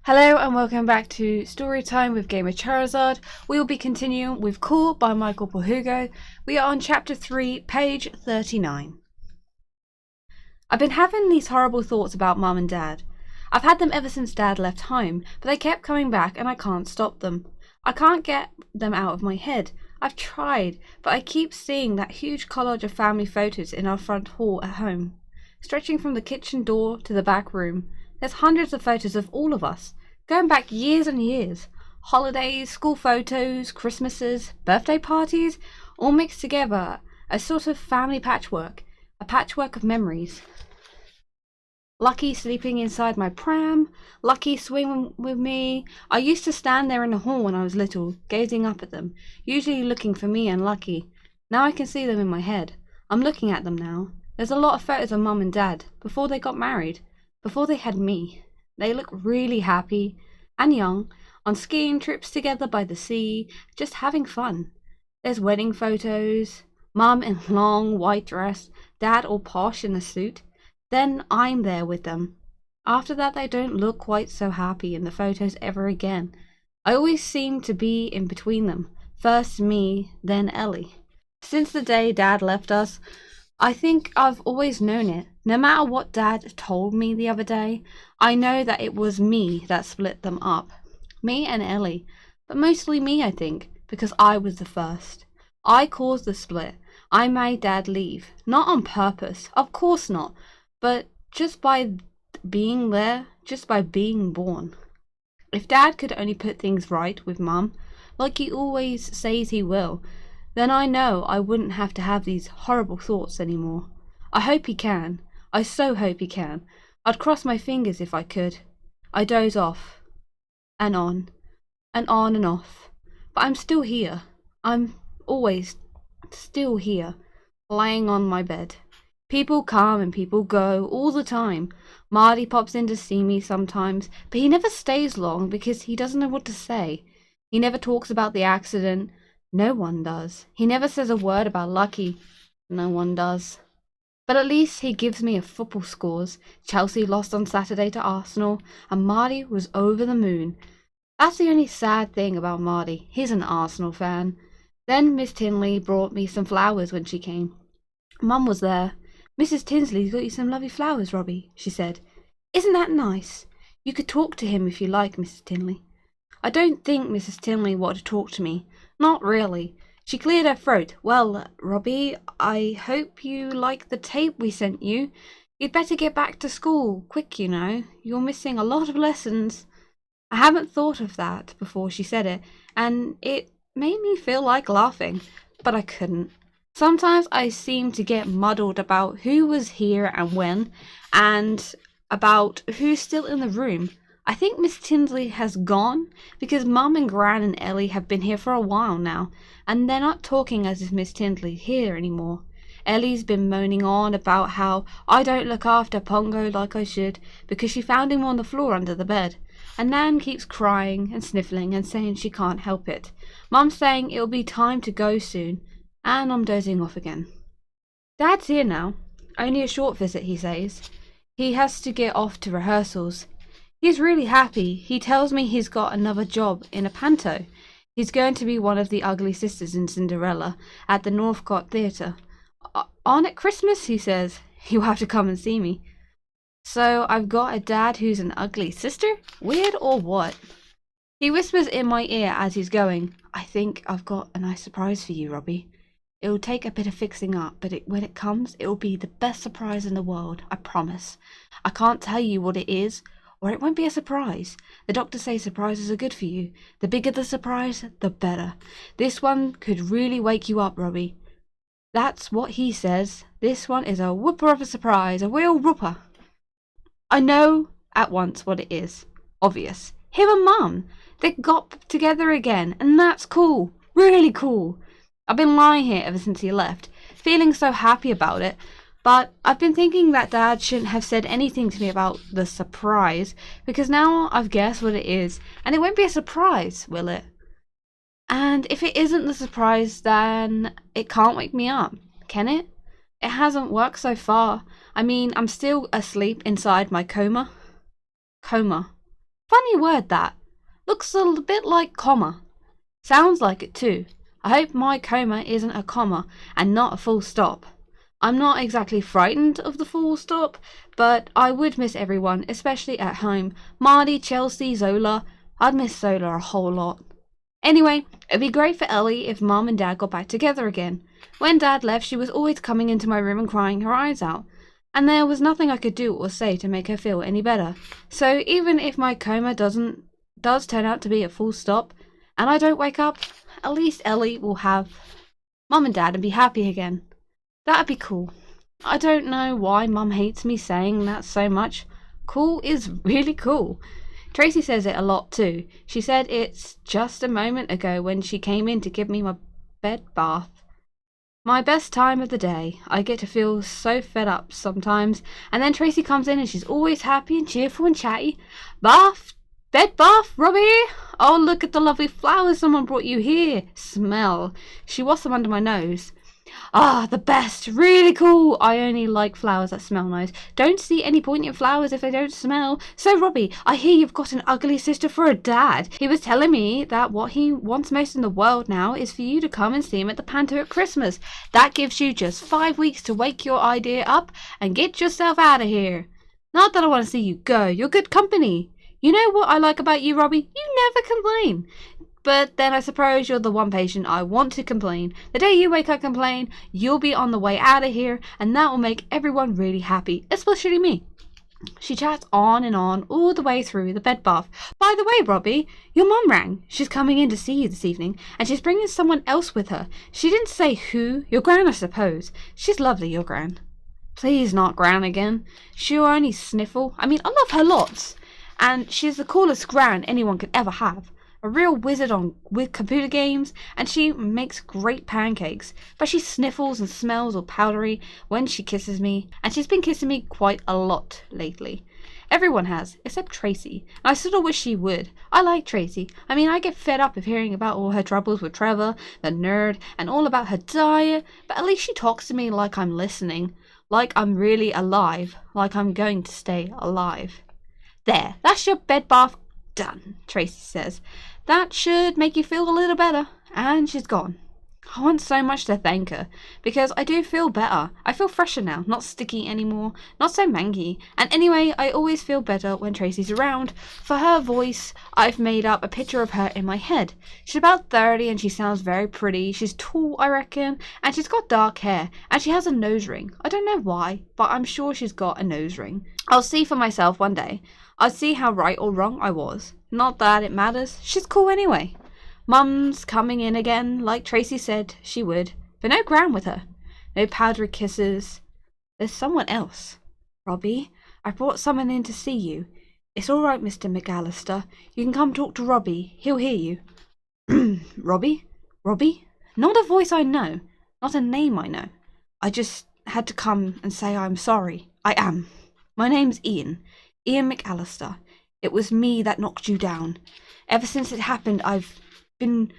Hello and welcome back to Storytime with Gamer Charzard. We will be continuing with Call by Morpurgo. We are on chapter 3, page 39. I've been having these horrible thoughts about Mum and Dad. I've had them ever since Dad left home, but they kept coming back and I can't stop them. I can't get them out of my head. I've tried, but I keep seeing that huge collage of family photos in our front hall at home. Stretching from the kitchen door to the back room, there's hundreds of photos of all of us, going back years and years. Holidays, school photos, Christmases, birthday parties, all mixed together, a sort of family patchwork, a patchwork of memories. Lucky sleeping inside my pram, Lucky swimming with me. I used to stand there in the hall when I was little, gazing up at them, usually looking for me and Lucky. Now I can see them in my head. I'm looking at them now. There's a lot of photos of Mum and Dad, before they got married, before they had me. They look really happy and young, on skiing trips together by the sea, just having fun. There's wedding photos, Mum in long white dress, Dad all posh in a suit. Then I'm there with them. After that they don't look quite so happy in the photos ever again. I always seem to be in between them, first me, then Ellie. Since the day Dad left us, I think I've always known it. No matter what Dad told me the other day, I know that it was me that split them up. Me and Ellie. But mostly me, I think, because I was the first. I caused the split. I made Dad leave. Not on purpose, of course not, but just by being there, just by being born. If Dad could only put things right with Mum, like he always says he will, then I know I wouldn't have to have these horrible thoughts anymore. I hope he can. I so hope he can. I'd cross my fingers if I could. I doze off. And on. And on and off. But I'm still here. I'm always still here. Lying on my bed. People come and people go all the time. Marty pops in to see me sometimes, but he never stays long because he doesn't know what to say. He never talks about the accident. No one does. He never says a word about Lucky. No one does. But at least he gives me a football scores. Chelsea lost on Saturday to Arsenal, and Marty was over the moon. That's the only sad thing about Marty. He's an Arsenal fan. Then Miss Tinley brought me some flowers when she came. Mum was there. "Mrs. Tinsley's got you some lovely flowers, Robbie," she said. "Isn't that nice? You could talk to him if you like, Mrs. Tinley." I don't think Mrs. Tinley wanted to talk to me. Not really. She cleared her throat. "Well, Robbie, I hope you like the tape we sent you. You'd better get back to school, quick, you know. You're missing a lot of lessons." I haven't thought of that before she said it, and it made me feel like laughing, but I couldn't. Sometimes I seem to get muddled about who was here and when, and about who's still in the room. I think Miss Tinsley has gone, because Mum and Gran and Ellie have been here for a while now, and they're not talking as if Miss Tinsley's here anymore. Ellie's been moaning on about how I don't look after Pongo like I should, because she found him on the floor under the bed. And Nan keeps crying and sniffling and saying she can't help it. Mum's saying it'll be time to go soon, and I'm dozing off again. Dad's here now. Only a short visit, he says. He has to get off to rehearsals. He's really happy. He tells me he's got another job in a panto. He's going to be one of the ugly sisters in Cinderella at the Northcote Theatre. On at Christmas, he says. You'll have to come and see me. So I've got a dad who's an ugly sister? Weird or what? He whispers in my ear as he's going. "I think I've got a nice surprise for you, Robbie. It'll take a bit of fixing up, but when it comes, it'll be the best surprise in the world, I promise. I can't tell you what it is, or it won't be a surprise. The doctors say surprises are good for you. The bigger the surprise, the better. This one could really wake you up, Robbie. That's what he says. This one is a whooper of a surprise, a real whooper." I know at once what it is. Obvious. Him and Mum. They got together again, and that's cool. Really cool. I've been lying here ever since he left, feeling so happy about it, but I've been thinking that Dad shouldn't have said anything to me about the surprise, because now I've guessed what it is, and it won't be a surprise, will it? And if it isn't the surprise, then it can't wake me up, can it? It hasn't worked so far. I mean, I'm still asleep inside my coma. Coma. Funny word that. Looks a little bit like coma. Sounds like it too. I hope my coma isn't a comma and not a full stop. I'm not exactly frightened of the full stop, but I would miss everyone, especially at home. Marty, Chelsea, Zola. I'd miss Zola a whole lot. Anyway, it'd be great for Ellie if Mum and Dad got back together again. When Dad left, she was always coming into my room and crying her eyes out, and there was nothing I could do or say to make her feel any better. So even if my coma does turn out to be a full stop, and I don't wake up, at least Ellie will have Mum and Dad and be happy again. That'd be cool. I don't know why Mum hates me saying that so much. Cool is really cool. Tracy says it a lot too. She said it's just a moment ago when she came in to give me my bed bath. My best time of the day. I get to feel so fed up sometimes, and then Tracy comes in and she's always happy and cheerful and chatty. Bed bath, Robbie? Oh, look at the lovely flowers someone brought you here. Smell. She washed them under my nose. Ah, the best. Really cool. I only like flowers that smell nice. Don't see any point in flowers if they don't smell. So, Robbie, I hear you've got an ugly sister for a dad. He was telling me that what he wants most in the world now is for you to come and see him at the Panto at Christmas. That gives you just 5 weeks to wake your idea up and get yourself out of here. Not that I want to see you go. You're good company. You know what I like about you, Robbie? You never complain. But then I suppose you're the one patient I want to complain. The day you wake up complain, you'll be on the way out of here, and that will make everyone really happy, especially me. She chats on and on all the way through the bed bath. By the way, Robbie, your mum rang. She's coming in to see you this evening, and she's bringing someone else with her. She didn't say who. Your gran, I suppose. She's lovely, your gran. Please not gran again. She'll only sniffle. I mean, I love her lots. And she's the coolest gran anyone could ever have. A real wizard with computer games, and she makes great pancakes, but she sniffles and smells all powdery when she kisses me, and she's been kissing me quite a lot lately. Everyone has, except Tracy, and I sort of wish she would. I like Tracy. I mean, I get fed up of hearing about all her troubles with Trevor, the nerd, and all about her diet, but at least she talks to me like I'm listening, like I'm really alive, like I'm going to stay alive. There, that's your bed bath done, Tracy says. That should make you feel a little better. And she's gone. I want so much to thank her, because I do feel better. I feel fresher now, not sticky anymore, not so mangy. And anyway, I always feel better when Tracy's around. For her voice, I've made up a picture of her in my head. She's about 30 and she sounds very pretty. She's tall, I reckon, and she's got dark hair, and she has a nose ring. I don't know why, but I'm sure she's got a nose ring. I'll see for myself one day. I'll see how right or wrong I was. Not that it matters. She's cool anyway. Mum's coming in again, like Tracy said she would, but no gran with her. No powdery kisses. There's someone else. Robbie, I brought someone in to see you. It's all right, Mr. McAllister. You can come talk to Robbie. He'll hear you. Robbie? Robbie? Not a voice I know. Not a name I know. I just had to come and say I'm sorry. I am. My name's Ian. Ian McAllister. It was me that knocked you down. Ever since it happened, I've been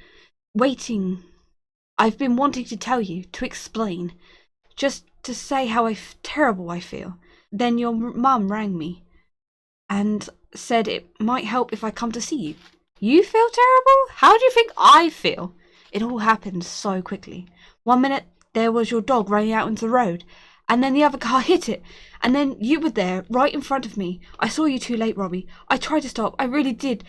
waiting. I've been wanting to tell you, to explain, just to say how terrible I feel. Then your mum rang me and said it might help if I come to see you. You feel terrible? How do you think I feel? It all happened so quickly. 1 minute there was your dog running out into the road, and then the other car hit it, and then you were there, right in front of me. I saw you too late, Robbie. I tried to stop. I really did.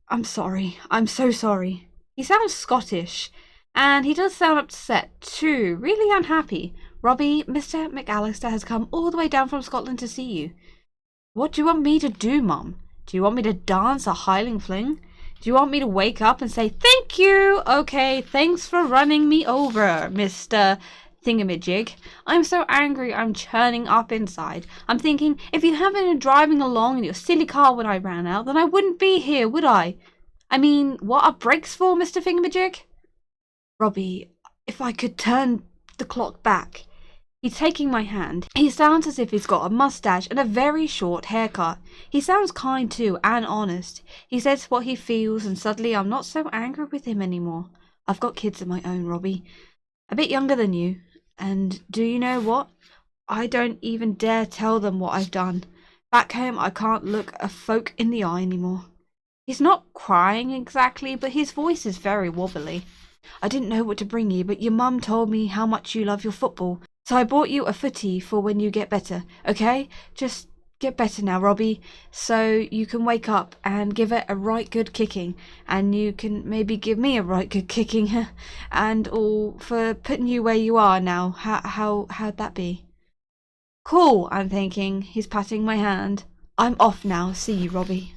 I'm sorry. I'm so sorry. He sounds Scottish, and he does sound upset too, really unhappy. Robbie, Mr. McAllister has come all the way down from Scotland to see you. What do you want me to do, Mum? Do you want me to dance a Highling Fling? Do you want me to wake up and say, thank you? Okay, thanks for running me over, Mr. Thingamajig. I'm so angry I'm churning up inside. I'm thinking, if you hadn't been driving along in your silly car when I ran out, then I wouldn't be here, would I? I mean, what are brakes for, Mr. Thingamajig? Robbie, if I could turn the clock back. He's taking my hand. He sounds as if he's got a mustache and a very short haircut. He sounds kind too, and honest. He says what he feels, and suddenly I'm not so angry with him anymore. I've got kids of my own, Robbie. A bit younger than you. And do you know what? I don't even dare tell them what I've done. Back home, I can't look a folk in the eye anymore. He's not crying exactly, but his voice is very wobbly. I didn't know what to bring you, but your mum told me how much you love your football. So I bought you a footy for when you get better, okay? Just get better now, Robbie, so you can wake up and give it a right good kicking, and you can maybe give me a right good kicking, and all for putting you where you are now. How'd that be? Cool, I'm thinking. He's patting my hand. I'm off now. See you, Robbie.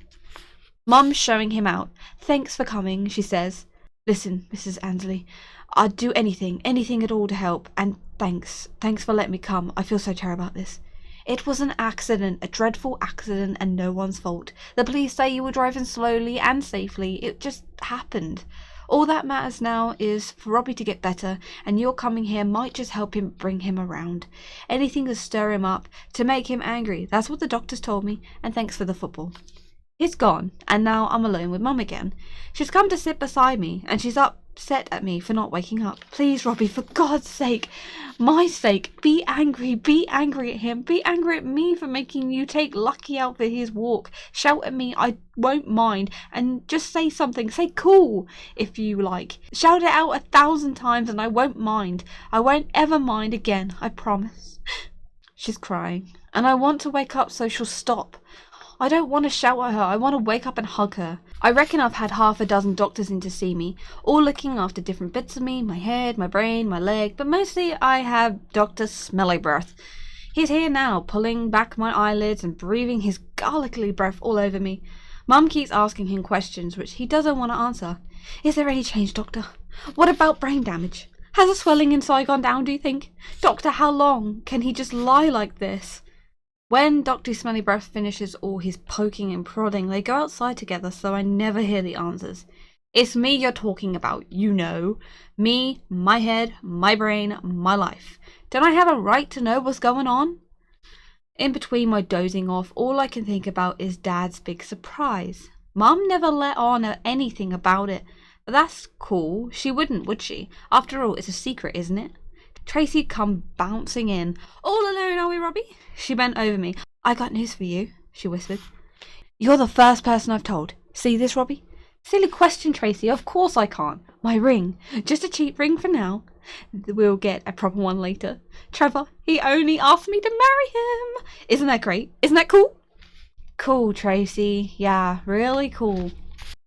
Mum's showing him out. Thanks for coming, she says. Listen, Mrs. Ansley, I'd do anything at all to help, and thanks for letting me come. I feel so terrible about this. It was an accident, a dreadful accident, and no one's fault. The police say you were driving slowly and safely. It just happened. All that matters now is for Robbie to get better, and your coming here might just help him bring him around. Anything to stir him up, to make him angry. That's what the doctors told me, and thanks for the football. He's gone, and now I'm alone with Mum again. She's come to sit beside me, and she's upset at me for not waking up. Please, Robbie, for God's sake, my sake, be angry at him. Be angry at me for making you take Lucky out for his walk. Shout at me, I won't mind, and just say something. Say cool, if you like. Shout it out 1,000 times, and I won't mind. I won't ever mind again, I promise. She's crying, and I want to wake up so she'll stop. I don't want to shout at her, I want to wake up and hug her. I reckon I've had 6 doctors in to see me, all looking after different bits of me, my head, my brain, my leg, but mostly I have Dr. Smelly Breath. He's here now, pulling back my eyelids and breathing his garlicky breath all over me. Mum keeps asking him questions which he doesn't want to answer. Is there any change, Doctor? What about brain damage? Has the swelling inside gone down, do you think? Doctor, how long can he just lie like this? When Dr. Smelly Breath finishes all his poking and prodding, they go outside together, so I never hear the answers. It's me you're talking about, you know. Me, my head, my brain, my life. Don't I have a right to know what's going on? In between my dozing off, all I can think about is Dad's big surprise. Mum never let on anything about it, but that's cool. She wouldn't, would she? After all, it's a secret, isn't it? Tracy'd come bouncing in. All alone, are we, Robbie? She bent over me. I got news for you, she whispered. You're the first person I've told. See this, Robbie? Silly question, Tracy. Of course I can't. My ring. Just a cheap ring for now. We'll get a proper one later. Trevor, he only asked me to marry him. Isn't that great? Isn't that cool? Cool, Tracy. Yeah, really cool.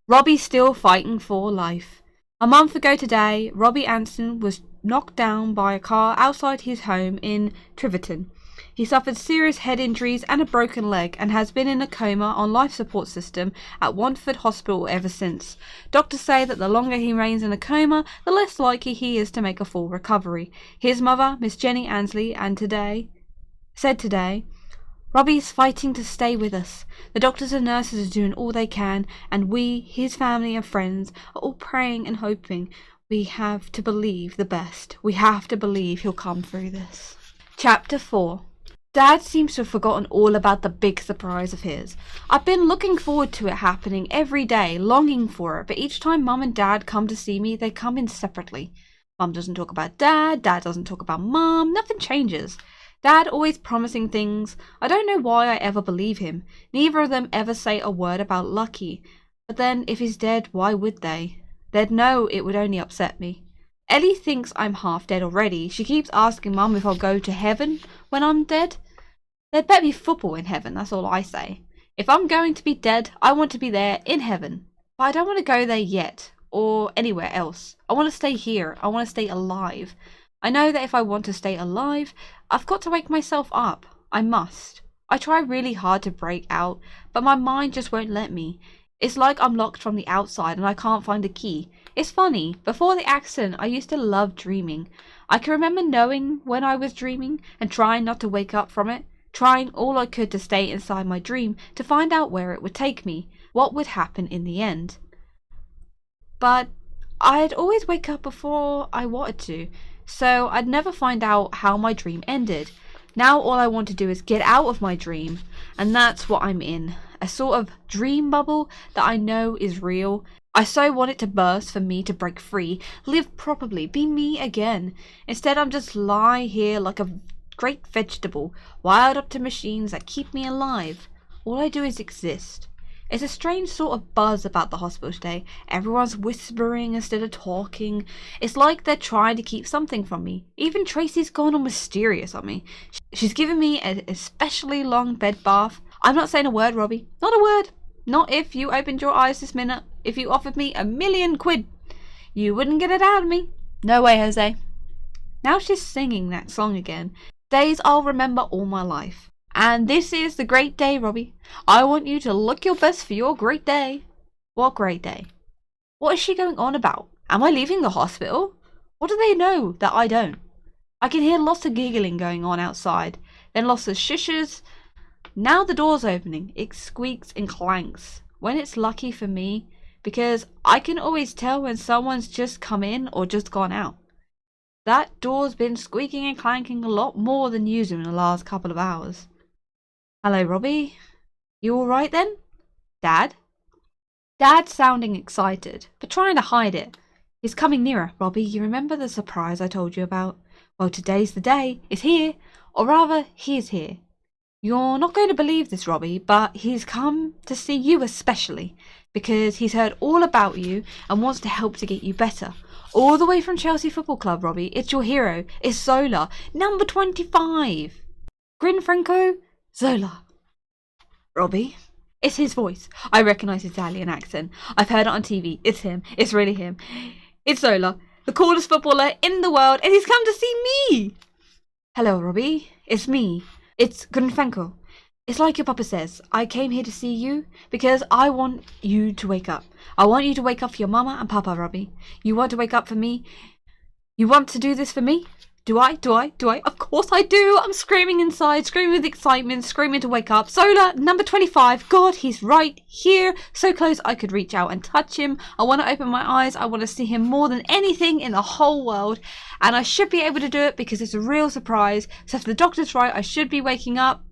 Robbie's still fighting for life. A month ago today, Robbie Anson was knocked down by a car outside his home in Triverton. He suffered serious head injuries and a broken leg and has been in a coma on life support system at Watford Hospital ever since. Doctors say that the longer he remains in a coma, the less likely he is to make a full recovery. His mother, Miss Jenny Ansley, said today, Robbie is fighting to stay with us. The doctors and nurses are doing all they can, and we, his family and friends, are all praying and hoping. We have to believe the best. We have to believe he'll come through this. Chapter 4. Dad seems to have forgotten all about the big surprise of his. I've been looking forward to it happening every day, longing for it, but each time Mum and Dad come to see me, they come in separately. Mum doesn't talk about Dad, Dad doesn't talk about Mum, nothing changes. Dad always promising things. I don't know why I ever believe him. Neither of them ever say a word about Lucky. But then, if he's dead, why would they? They'd know it would only upset me. Ellie thinks I'm half dead already. She keeps asking Mum if I'll go to heaven when I'm dead. There'd better be football in heaven, that's all I say. If I'm going to be dead, I want to be there in heaven. But I don't want to go there yet, or anywhere else. I want to stay here. I want to stay alive. I know that if I want to stay alive, I've got to wake myself up. I must. I try really hard to break out, but my mind just won't let me. It's like I'm locked from the outside and I can't find a key. It's funny, before the accident I used to love dreaming. I can remember knowing when I was dreaming and trying not to wake up from it, trying all I could to stay inside my dream to find out where it would take me, what would happen in the end. But I'd always wake up before I wanted to, so I'd never find out how my dream ended. Now all I want to do is get out of my dream, and that's what I'm in. A sort of dream bubble that I know is real. I so want it to burst for me to break free, live properly, be me again. Instead I'm just lie here like a great vegetable, wired up to machines that keep me alive. All I do is exist. It's a strange sort of buzz about the hospital today. Everyone's whispering instead of talking. It's like they're trying to keep something from me. Even Tracy's gone all mysterious on me. She's given me an especially long bed bath. I'm not saying a word, Robbie. Not a word. Not if you opened your eyes this minute. If you offered me £1,000,000. You wouldn't get it out of me. No way, Jose. Now she's singing that song again. Days I'll remember all my life. And this is the great day, Robbie. I want you to look your best for your great day. What great day? What is she going on about? Am I leaving the hospital? What do they know that I don't? I can hear lots of giggling going on outside. Then lots of shushes. Now the door's opening. It squeaks and clanks. When it's lucky for me, because I can always tell when someone's just come in or just gone out. That door's been squeaking and clanking a lot more than usual in the last couple of hours. Hello, Robbie. You alright then? Dad? Dad's sounding excited, but trying to hide it. He's coming nearer. Robbie, you remember the surprise I told you about? Well, today's the day. It's here. Or rather, he's here. You're not going to believe this, Robbie, but he's come to see you especially, because he's heard all about you and wants to help to get you better. All the way from Chelsea Football Club, Robbie. It's your hero. It's Zola, number 25. Grin Franco, Zola. Robbie. It's his voice. I recognise his Italian accent. I've heard it on TV. It's him. It's really him. It's Zola, the coolest footballer in the world, and he's come to see me. Hello, Robbie. It's me. It's Grin Franco. It's like your papa says. I came here to see you because I want you to wake up. I want you to wake up for your mama and papa, Robbie. You want to wake up for me? You want to do this for me? Do I? Of course I do. I'm screaming inside, screaming with excitement, screaming to wake up. Zola, number 25. God, he's right here. So close I could reach out and touch him. I want to open my eyes. I want to see him more than anything in the whole world. And I should be able to do it because it's a real surprise. So if the doctor's right, I should be waking up.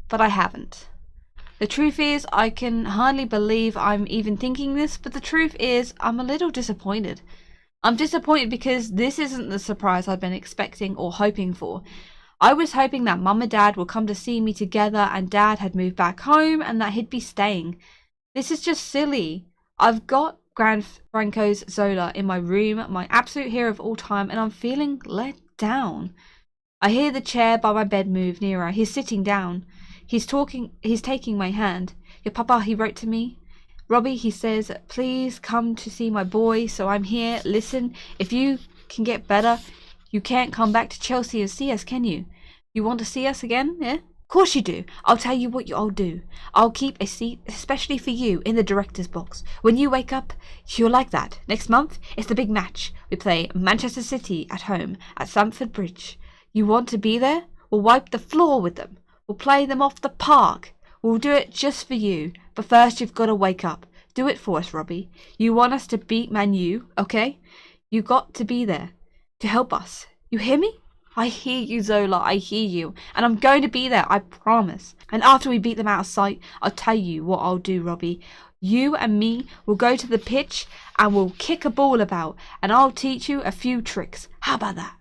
But I haven't. The truth is, I can hardly believe I'm even thinking this, but the truth is, I'm a little disappointed. I'm disappointed because this isn't the surprise I've been expecting or hoping for. I was hoping that Mum and Dad would come to see me together and Dad had moved back home and that he'd be staying. This is just silly. I've got Gran Franco's Zola in my room, my absolute hero of all time, and I'm feeling let down. I hear the chair by my bed move nearer. He's sitting down. He's taking my hand. Your papa, he wrote to me. Robbie, he says, please come to see my boy, so I'm here. Listen, if you can get better, you can't come back to Chelsea and see us, can you? You want to see us again, yeah? Of course you do. I'll tell you what I'll do. I'll keep a seat, especially for you, in the director's box. When you wake up, you're like that. Next month, it's the big match. We play Manchester City at home at Stamford Bridge. You want to be there? We'll wipe the floor with them. We'll play them off the park. We'll do it just for you. But first you've got to wake up. Do it for us, Robbie. You want us to beat Man U, okay? You got to be there to help us. You hear me? I hear you, Zola. I hear you. And I'm going to be there, I promise. And after we beat them out of sight, I'll tell you what I'll do, Robbie. You and me will go to the pitch and we'll kick a ball about. And I'll teach you a few tricks. How about that?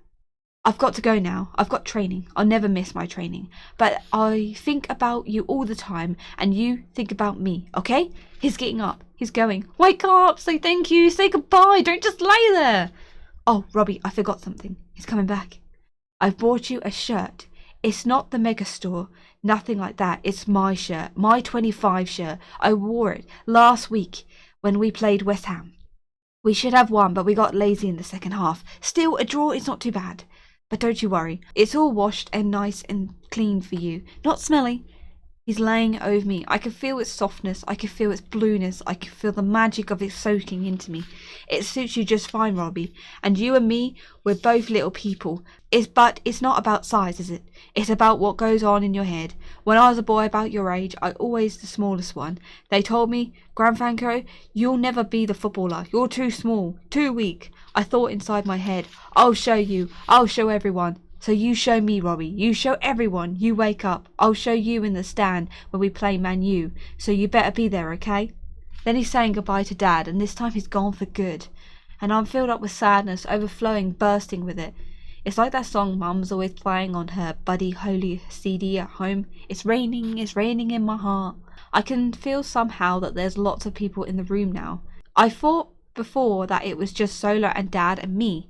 I've got to go now. I've got training. I'll never miss my training. But I think about you all the time and you think about me, okay? He's getting up. He's going. Wake up. Say thank you. Say goodbye. Don't just lay there. Oh, Robbie, I forgot something. He's coming back. I've bought you a shirt. It's not the mega store. Nothing like that. It's my shirt. My 25 shirt. I wore it last week when we played West Ham. We should have won, but we got lazy in the second half. Still, a draw is not too bad. But don't you worry, it's all washed and nice and clean for you. Not smelly. He's laying over me. I can feel its softness. I can feel its blueness. I can feel the magic of it soaking into me. It suits you just fine, Robbie. And you and me, we're both little people. But it's not about size, is it? It's about what goes on in your head. When I was a boy about your age, I always the smallest one. They told me, Gran Franco, you'll never be the footballer. You're too small, too weak. I thought inside my head, I'll show you. I'll show everyone. So you show me, Robbie. You show everyone. You wake up. I'll show you in the stand when we play Man U. So you better be there, okay? Then he's saying goodbye to Dad, and this time he's gone for good. And I'm filled up with sadness, overflowing, bursting with it. It's like that song Mum's always playing on her Buddy Holly CD at home. It's raining in my heart. I can feel somehow that there's lots of people in the room now. I thought before that it was just Zola and Dad and me.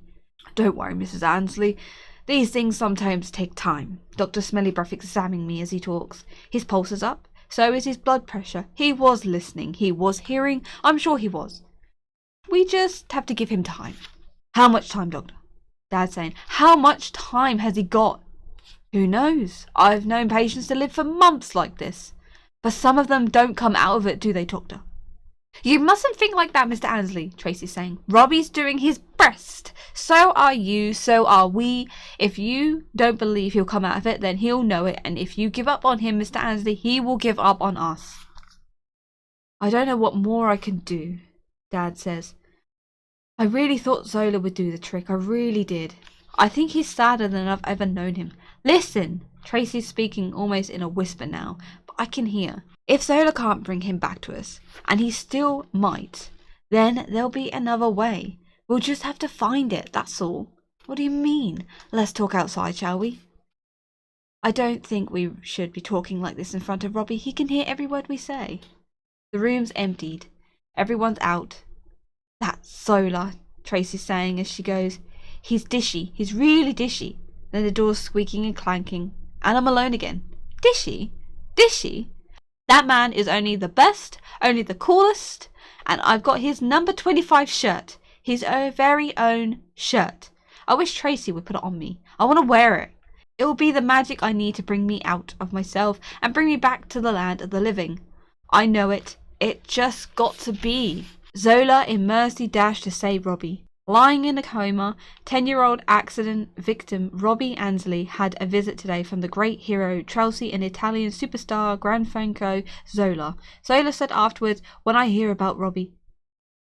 Don't worry, Mrs. Annesley. These things sometimes take time. Dr. Smellybreath examining me as he talks. His pulse is up. So is his blood pressure. He was listening. He was hearing. I'm sure he was. We just have to give him time. How much time, Doctor? Dad's saying, how much time has he got? Who knows? I've known patients to live for months like this. But some of them don't come out of it, do they, Doctor? You mustn't think like that, Mr. Annesley, Tracy's saying. Robbie's doing his best. So are you, so are we. If you don't believe he'll come out of it, then he'll know it. And if you give up on him, Mr. Annesley, he will give up on us. I don't know what more I can do, Dad says. I really thought Zola would do the trick. I really did. I think he's sadder than I've ever known him. Listen! Tracy's speaking almost in a whisper now, but I can hear. If Zola can't bring him back to us, and he still might, then there'll be another way. We'll just have to find it, that's all. What do you mean? Let's talk outside, shall we? I don't think we should be talking like this in front of Robbie. He can hear every word we say. The room's emptied. Everyone's out. That's Zola, Tracy's saying as she goes. He's dishy. He's really dishy. Then the door's squeaking and clanking. And I'm alone again. Dishy? Dishy? That man is only the best, only the coolest, and I've got his number 25 shirt. His very own shirt. I wish Tracy would put it on me. I want to wear it. It will be the magic I need to bring me out of myself and bring me back to the land of the living. I know it. It just got to be. Zola in mercy dashed to save Robbie. Lying in a coma, 10-year-old accident victim Robbie Annesley had a visit today from the great hero Chelsea and Italian superstar Gianfranco Zola. Zola said afterwards, when I hear about Robbie,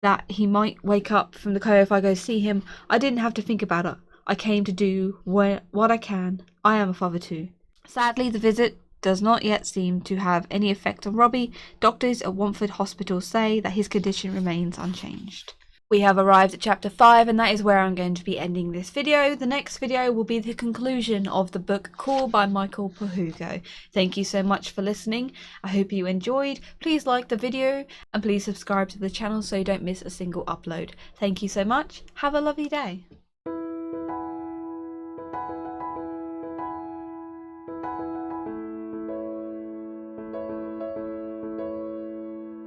that he might wake up from the coma if I go see him, I didn't have to think about it. I came to do what I can. I am a father too. Sadly, the visit does not yet seem to have any effect on Robbie. Doctors at Watford Hospital say that his condition remains unchanged. We have arrived at chapter 5, and that is where I'm going to be ending this video. The next video will be the conclusion of the book Call by Morpurgo. Thank you so much for listening. I hope you enjoyed. Please like the video and please subscribe to the channel so you don't miss a single upload. Thank you so much. Have a lovely day.